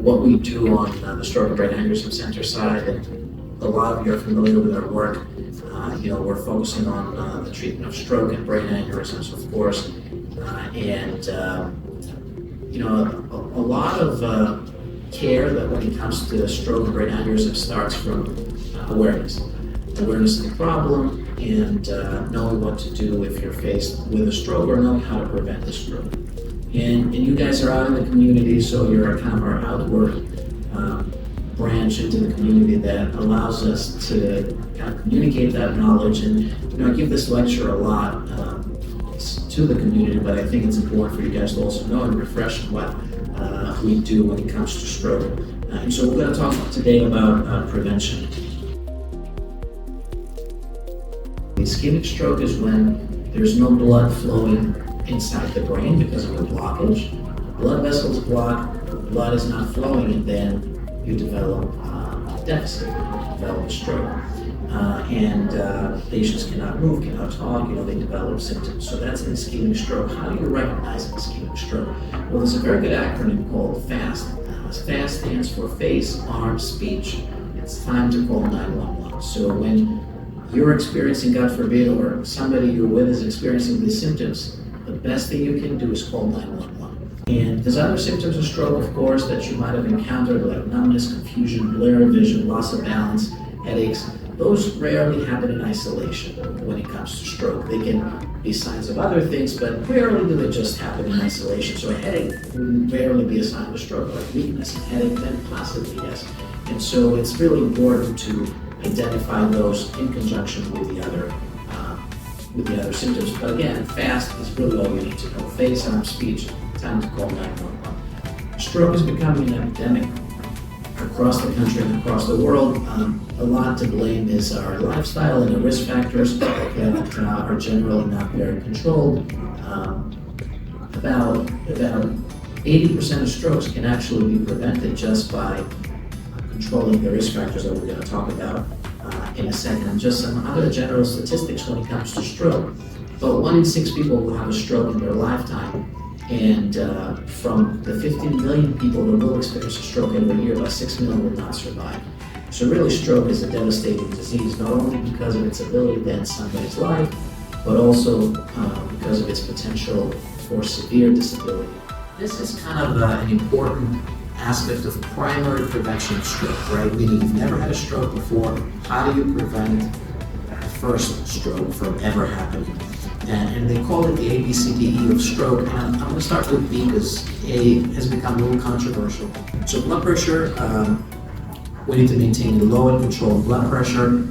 what we do on the Stroke and Brain Aneurysm Center side, and a lot of you are familiar with our work. We're focusing on the treatment of stroke and brain aneurysms, of course, a lot of care that when it comes to stroke and brain aneurysm starts from awareness of the problem, and knowing what to do if you're faced with a stroke, or knowing how to prevent the stroke. And you guys are out in the community, so you're kind of our outward branch into the community that allows us to kind of communicate that knowledge. And I give this lecture a lot to the community, but I think it's important for you guys to also know and refresh what we do when it comes to stroke. And so we're going to talk today about prevention. Ischemic stroke is when there's no blood flowing inside the brain because of a blockage. Blood vessels block, blood is not flowing, and then you develop a deficit, you develop a stroke. Patients cannot move, cannot talk, they develop symptoms. So that's an ischemic stroke. How do you recognize an ischemic stroke? Well, there's a very good acronym called FAST. FAST stands for face, arm, speech. It's time to call 911. So when you're experiencing, God forbid, or somebody you're with is experiencing these symptoms, the best thing you can do is call 911. And there's other symptoms of stroke, of course, that you might have encountered, like numbness, confusion, blurred vision, loss of balance, headaches. Those rarely happen in isolation when it comes to stroke. They can be signs of other things, but rarely do they just happen in isolation. So a headache would rarely be a sign of a stroke, like weakness and headache, then possibly yes. And so it's really important to identify those in conjunction with the other symptoms. But again, FAST is really all you need to know. Face, arm, speech, time to call 911. Stroke is becoming an epidemic across the country and across the world. A lot to blame is our lifestyle and the risk factors that are generally not very controlled. About 80% of strokes can actually be prevented just by controlling the risk factors that we're going to talk about in a second. And just some other general statistics when it comes to stroke. About 1 in 6 people will have a stroke in their lifetime. And from the 15 million people that will experience a stroke every year, about 6 million will not survive. So really, stroke is a devastating disease, not only because of its ability to end somebody's life, but also because of its potential for severe disability. This is kind of an important aspect of primary prevention of stroke, right? Meaning you've never had a stroke before. How do you prevent the first stroke from ever happening? And they call it the ABCDE of stroke. And I'm going to start with B because A has become a little controversial. So blood pressure, we need to maintain a low and controlled blood pressure.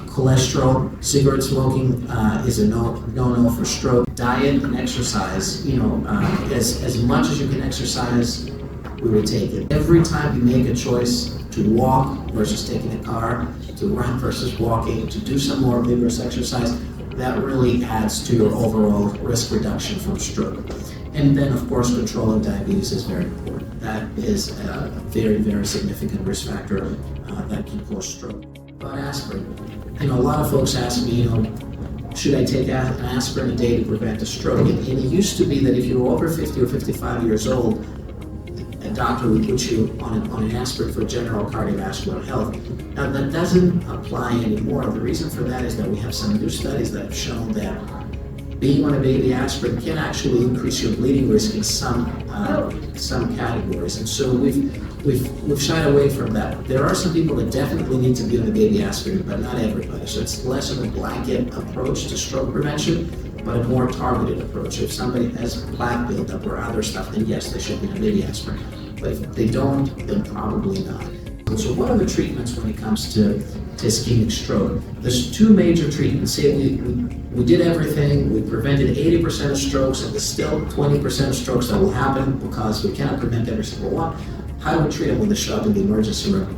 Cholesterol, cigarette smoking is a no for stroke. Diet and exercise, as much as you can exercise, we would take it. Every time you make a choice to walk versus taking a car, to run versus walking, to do some more vigorous exercise, that really adds to your overall risk reduction from stroke. And then, of course, controlling diabetes is very important. That is a very, very significant risk factor that can cause stroke. About aspirin, a lot of folks ask me, should I take an aspirin a day to prevent a stroke? And it used to be that if you were over 50 or 55 years old, a doctor would put you on an aspirin for general cardiovascular health. Now that doesn't apply anymore. The reason for that is that we have some new studies that have shown that being on a baby aspirin can actually increase your bleeding risk in some categories. And so we've shied away from that. There are some people that definitely need to be on a baby aspirin, but not everybody. So it's less of a blanket approach to stroke prevention, but a more targeted approach. If somebody has plaque buildup or other stuff, then yes, they should be on a baby aspirin. But if they don't, then probably not. So what are the treatments when it comes to ischemic stroke? There's 2 major treatments. Say we did everything, we prevented 80% of strokes, and there's still 20% of strokes that will happen because we cannot prevent every single one. How do we treat them when they show up in the emergency room?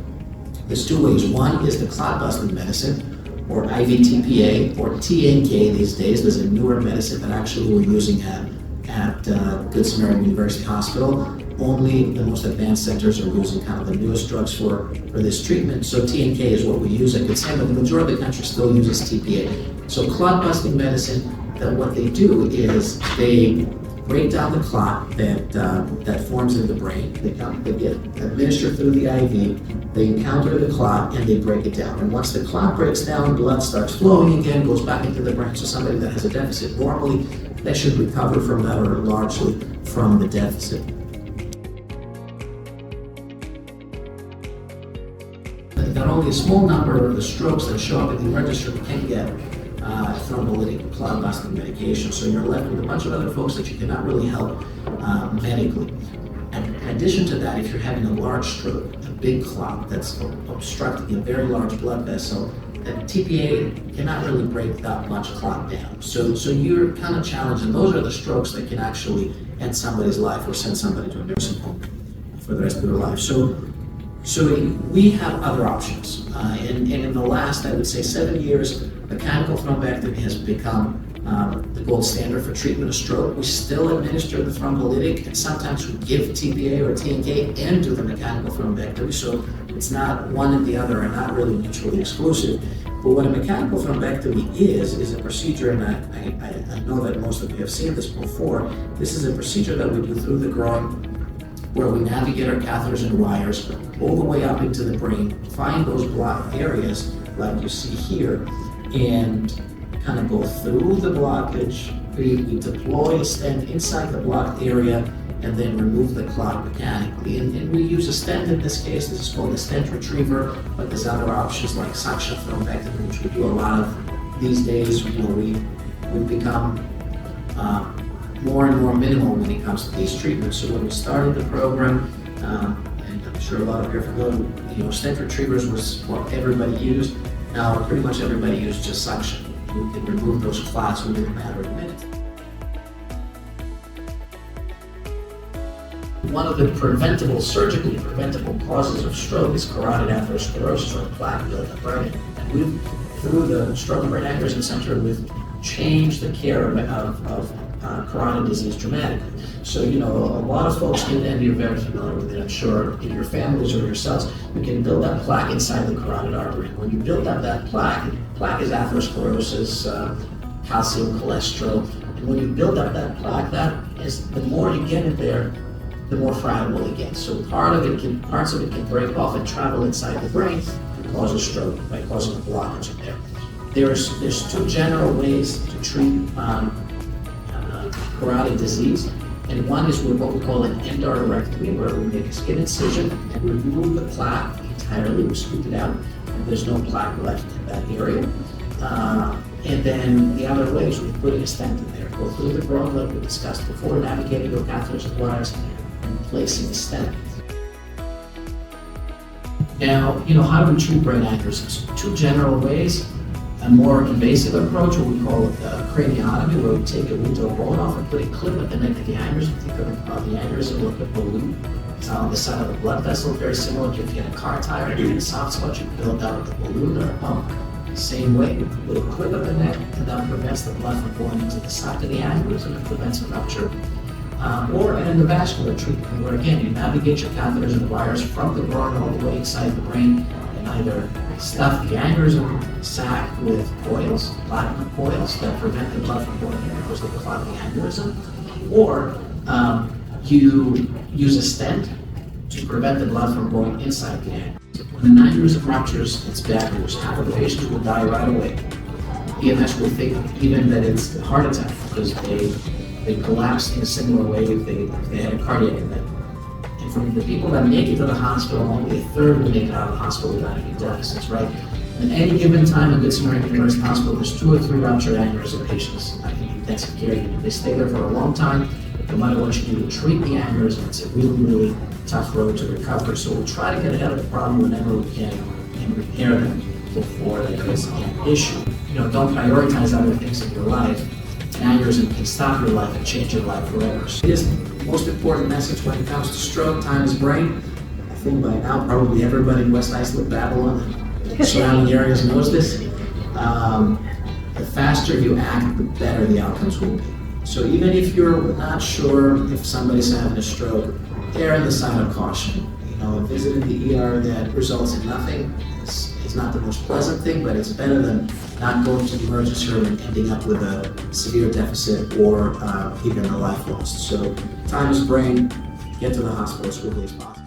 There's 2 ways. One is the clot-busting medicine, or IVTPA, or TNK these days. There's a newer medicine that actually we're using at Good Samaritan University Hospital. Only the most advanced centers are using kind of the newest drugs for this treatment. So TNK is what we use at Good Samaritan, but the majority of the country still uses TPA. So clot-busting medicine, that what they do is they break down the clot that forms in the brain. They get administered through the IV, they encounter the clot, and they break it down. And once the clot breaks down, blood starts flowing again, goes back into the brain. So somebody that has a deficit normally, they should recover from that or largely from the deficit. Not only a small number of the strokes that show up in the register can get thrombolytic or clot-busting medication, so you're left with a bunch of other folks that you cannot really help medically. And in addition to that, if you're having a large stroke, a big clot that's obstructing a very large blood vessel, that TPA cannot really break that much clot down. So you're kind of challenged, and those are the strokes that can actually end somebody's life or send somebody to a nursing home for the rest of their life. So we have other options, and in the last, I would say, 7 years, mechanical thrombectomy has become the gold standard for treatment of stroke. We still administer the thrombolytic, and sometimes we give TPA or TNK and do the mechanical thrombectomy, so it's not one and the other are not really mutually exclusive. But what a mechanical thrombectomy is a procedure, and I know that most of you have seen this before. This is a procedure that we do through the groin, where we navigate our catheters and wires all the way up into the brain, find those blocked areas like you see here, and kind of go through the blockage. We deploy a stent inside the blocked area and then remove the clot mechanically. And we use a stent in this case. This is called a stent retriever, but there's other options like suction thrombectomy, which we do a lot of these days. We've become more and more minimal when it comes to these treatments. So when we started the program, and I'm sure a lot of you are familiar, stent retrievers was what everybody used. Now pretty much everybody uses just suction. We can remove those clots within a matter of minutes. One of the surgically preventable causes of stroke is carotid atherosclerosis, or plaque buildup, right? And we've, through the Stroke and Brain Aneurysm Center, we've changed the care of carotid disease dramatically. So, a lot of folks, and you're very familiar with it, I'm sure, in your families or yourselves, you can build up plaque inside the carotid artery. When you build up that plaque is atherosclerosis, calcium, cholesterol, and when you build up that plaque, the more you get in there, the more fragile it gets. So parts of it can break off and travel inside the brain and cause a stroke by causing a blockage in there. There's two general ways to treat carotid disease, and one is with what we call an endarterectomy, where we make a skin incision and remove the plaque entirely, we scoop it out, and there's no plaque left in that area. And then the other way is with putting a stent in there, go through the groin like we discussed before, navigating your catheters and wires, and placing a stent. Now, how do we treat brain aneurysms? Two general ways. A more invasive approach, what we call craniotomy, where we take a window bone off and put a clip at the neck of the aneurysm. Think of the aneurysm like a balloon. It's on the side of a blood vessel, very similar to if you had a car tire and you had a soft spot, you build out with a balloon or a pump. Same way, we put a clip at the neck, and that prevents the blood from going into the side of the aneurysm and prevents a rupture. Or an endovascular treatment, where again, you navigate your catheters and wires from the groin all the way inside the brain, and either stuff the aneurysm sac with coils, platinum coils that prevent the blood from going in because they clog the aneurysm, or you use a stent to prevent the blood from going inside the aneurysm. When an aneurysm ruptures, it's bad news. Half of the patients will die right away. EMS will think even that it's a heart attack because they collapse in a similar way if they had a cardiac event. And from the people that make it to the hospital, only a third will make it out of the hospital without any deficits, right? At any given time in Good Samaritan University Hospital, there's 2 or 3 ruptured aneurysm patients in intensive care unit. They stay there for a long time. No matter what you do to treat the aneurysm, it's a really, really tough road to recovery. So we'll try to get ahead of the problem whenever we can and repair them before there is an issue. Don't prioritize other things in your life. An aneurysm can stop your life and change your life forever. So it is the most important message when it comes to stroke, time is brain. I think by now probably everybody in West Islip, Babylon, and surrounding areas knows this. The faster you act, the better the outcomes will be. So even if you're not sure if somebody's having a stroke, err on the side of caution. A visit in the ER that results in nothing is not the most pleasant thing, but it's better than not going to the emergency room and ending up with a severe deficit or even a life lost. So time is brain, get to the hospital as quickly as possible.